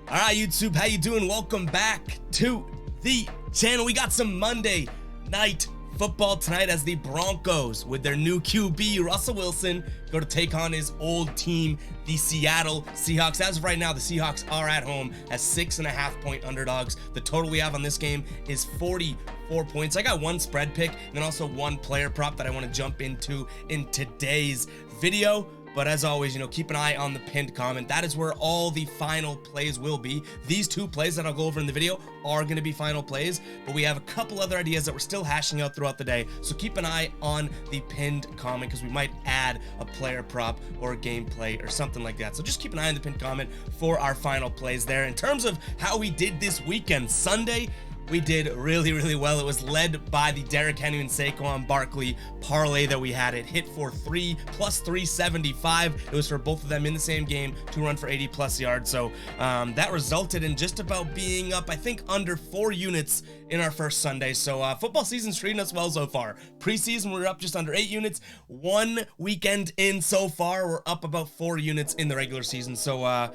All right, YouTube, how you doing? Welcome back to the channel. We got some Monday night football tonight as the Broncos, with their new QB, Russell Wilson, go to take on his old team, the Seattle Seahawks. As of right now, the Seahawks are at home as 6.5-point underdogs. The total we have on this game is 44 points. I got one spread pick and then also one player prop that I want to jump into in today's video. But as always, keep an eye on the pinned comment. That is where all the final plays will be. These two plays that I'll go over in the video are going to be final plays, but we have a couple other ideas that we're still hashing out throughout the day. So keep an eye on the pinned comment because we might add a player prop or a gameplay or something like that. So just keep an eye on the pinned comment for our final plays there. In terms of how we did this weekend, Sunday, we did really well. It was led by the Derrick Henry and Saquon Barkley parlay that we had. It hit for 3 plus 375. It was for both of them in the same game to run for 80 plus yards. So that resulted in just about being up, I think, under 4 units in our first Sunday. So football season's treating us well so far. Preseason, we're up just under 8 units. 1 weekend in so far, we're up about 4 units in the regular season. So,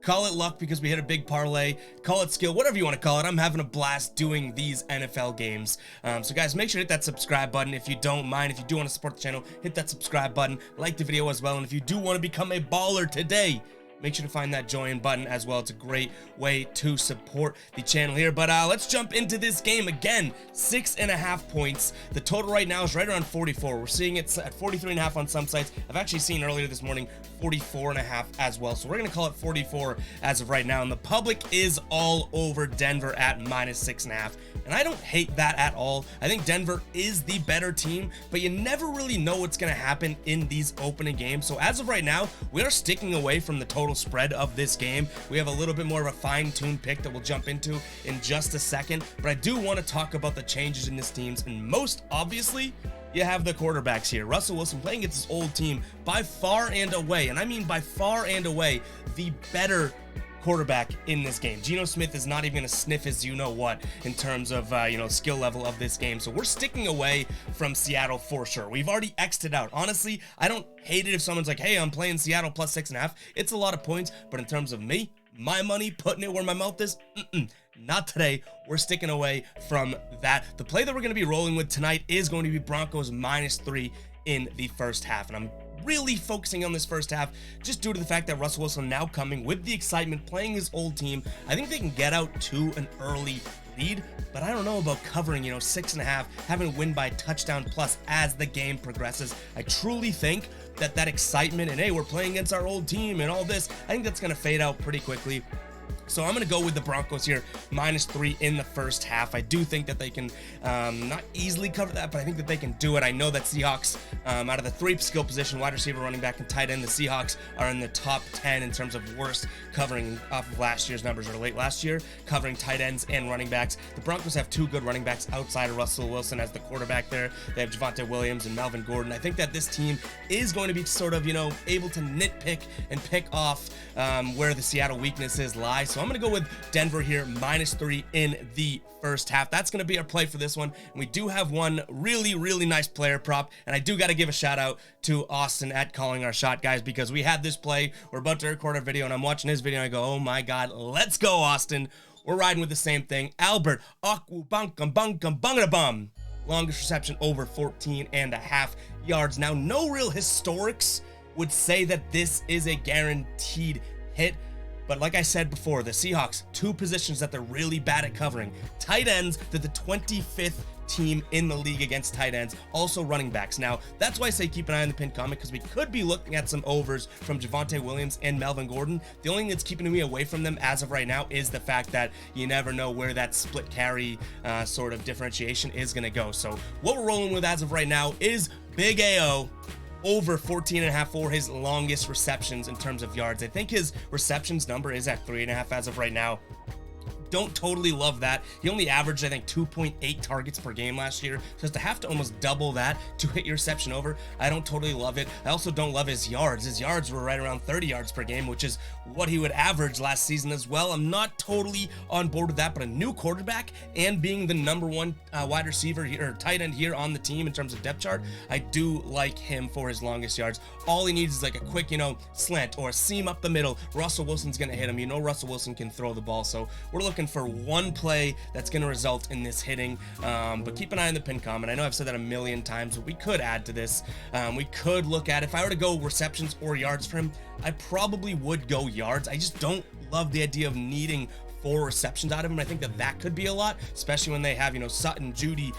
call it luck because we hit a big parlay, call it skill, whatever you want to call it. I'm having a blast doing these NFL games. So guys, make sure to hit that subscribe button if you don't mind. If you do want to support the channel, hit that subscribe button, like the video as well. And if you do want to become a baller today, make sure to find that join button as well. It's a great way to support the channel here. But let's jump into this game. Again, 6.5 points. The total right now is right around 44. We're seeing it at 43.5 on some sites. I've actually seen earlier this morning 44.5 as well. So we're going to call it 44 as of right now. And the public is all over Denver at -6.5. And I don't hate that at all. I think Denver is the better team, but you never really know what's going to happen in these opening games. So as of right now, we are sticking away from the total spread of this game. We have a little bit more of a fine-tuned pick that we'll jump into in just a second, but I do want to talk about the changes in this team, and most obviously, you have the quarterbacks here. Russell Wilson playing against his old team by far and away, and I mean by far and away, the better quarterback in this game. Geno Smith is not even going to sniff his you-know-what in terms of, skill level of this game. So we're sticking away from Seattle for sure. We've already X'd it out. Honestly, I don't hate it if someone's like, hey, I'm playing Seattle plus 6.5. It's a lot of points, but in terms of me, my money, putting it where my mouth is, not today. We're sticking away from that. The play that we're going to be rolling with tonight is going to be Broncos -3 in the first half. And I'm really focusing on this first half just due to the fact that Russell Wilson now coming with the excitement, playing his old team. I think they can get out to an early lead, but I don't know about covering, 6.5, having to win by touchdown plus as the game progresses. I truly think that excitement and, hey, we're playing against our old team and all this, I think that's going to fade out pretty quickly. So I'm going to go with the Broncos here, -3 in the first half. I do think that they can not easily cover that, but I think that they can do it. I know that Seahawks, out of the 3 skill position, wide receiver, running back, and tight end, the Seahawks are in the top 10 in terms of worst covering off of last year's numbers, or late last year, covering tight ends and running backs. The Broncos have 2 good running backs outside of Russell Wilson as the quarterback there. They have Javonte Williams and Melvin Gordon. I think that this team is going to be sort of, able to nitpick and pick off where the Seattle weaknesses lie. So I'm going to go with Denver here, -3 in the first half. That's going to be our play for this one. And we do have one really nice player prop. And I do got to give a shout out to Austin at calling our shot, guys, because we had this play. We're about to record a video and I'm watching his video and I go, oh my God, let's go, Austin. We're riding with the same thing. Albert, bum. Longest reception over 14.5 yards. Now, no real historics would say that this is a guaranteed hit. But like I said before, the Seahawks, 2 positions that they're really bad at covering. Tight ends, they're the 25th team in the league against tight ends. Also running backs. Now, that's why I say keep an eye on the pinned comment, because we could be looking at some overs from Javonte Williams and Melvin Gordon. The only thing that's keeping me away from them as of right now is the fact that you never know where that split carry sort of differentiation is going to go. So what we're rolling with as of right now is Big AO over 14.5 for his longest receptions in terms of yards. I think his receptions number is at 3.5 as of right now. don't totally love that. He only averaged, I think, 2.8 targets per game last year. So to have to almost double that to hit your reception over, I don't totally love it. I also don't love his yards. His yards were right around 30 yards per game, which is what he would average last season as well. I'm not totally on board with that, but a new quarterback and being the #1 wide receiver here, or tight end here on the team in terms of depth chart, I do like him for his longest yards. All he needs is like a quick, slant or a seam up the middle. Russell Wilson's going to hit him. Russell Wilson can throw the ball. So we're looking for one play that's going to result in this hitting. But keep an eye on the pin comment. I know I've said that a million times, but we could add to this. We could look at, if I were to go receptions or yards for him, I probably would go yards. I just don't love the idea of needing 4 receptions out of him. I think that could be a lot, especially when they have, Sutton, Judy,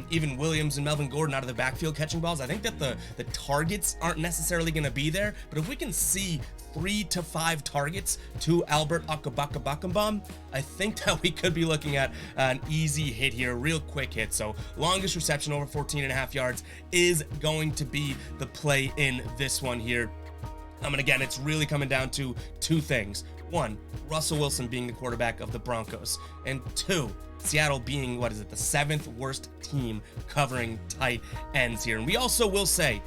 even Williams and Melvin Gordon out of the backfield catching balls. I think that the targets aren't necessarily going to be there, but if we can see 3 to 5 targets to Albert Akabakabakambam, I think that we could be looking at an easy hit here, a real quick hit. So longest reception over 14.5 yards is going to be the play in this one here. And again, it's really coming down to 2 things. 1, Russell Wilson being the quarterback of the Broncos, and 2, Seattle being, the 7th worst team covering tight ends here. And we also will say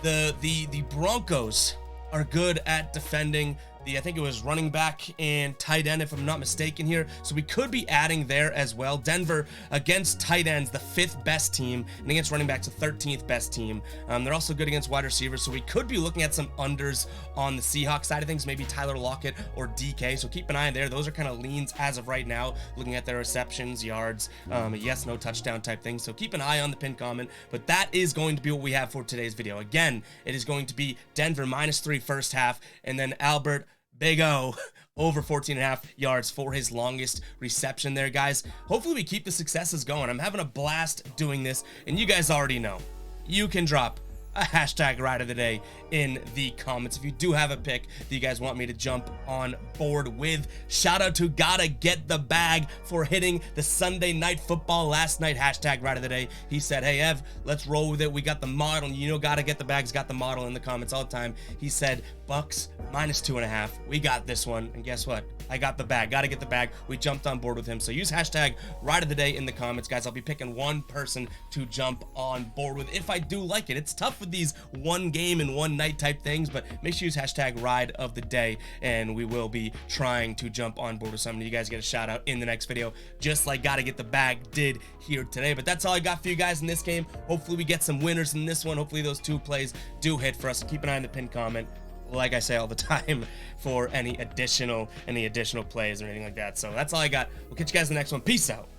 the Broncos are good at defending I think it was running back and tight end, if I'm not mistaken here. So we could be adding there as well. Denver against tight ends, the 5th best team, and against running backs, the 13th best team. They're also good against wide receivers. So we could be looking at some unders on the Seahawks side of things, maybe Tyler Lockett or DK. So keep an eye there. Those are kind of leans as of right now, looking at their receptions, yards, yes, no touchdown type thing. So keep an eye on the pin comment. But that is going to be what we have for today's video. Again, it is going to be Denver -3 first half, and then Albert Big O over 14.5 yards for his longest reception there, guys. Hopefully we keep the successes going. I'm having a blast doing this, and you guys already know you can drop a hashtag ride of the day in the comments if you do have a pick that you guys want me to jump on board with. Shout out to Gotta Get the Bag for hitting the Sunday Night Football last night hashtag ride of the day. He said, hey Ev, let's roll with it. We got the model. Gotta Get the Bag's got the model in the comments all the time. He said Bucks -2.5. We got this one, and guess what? I got the bag. Gotta get the bag. We jumped on board with him. So use hashtag ride of the day in the comments, guys. I'll be picking one person to jump on board with if I do like it. It's tough with these one game and one night type things, but make sure you use hashtag ride of the day, and we will be trying to jump on board with something. You guys get a shout out in the next video, just like Gotta Get the Bag did here today. But that's all I got for you guys in this game. Hopefully we get some winners in this one. Hopefully those 2 plays do hit for us. Keep an eye on the pinned comment, like I say all the time, for any additional plays or anything like that. So that's all I got. We'll catch you guys in the next one. Peace out.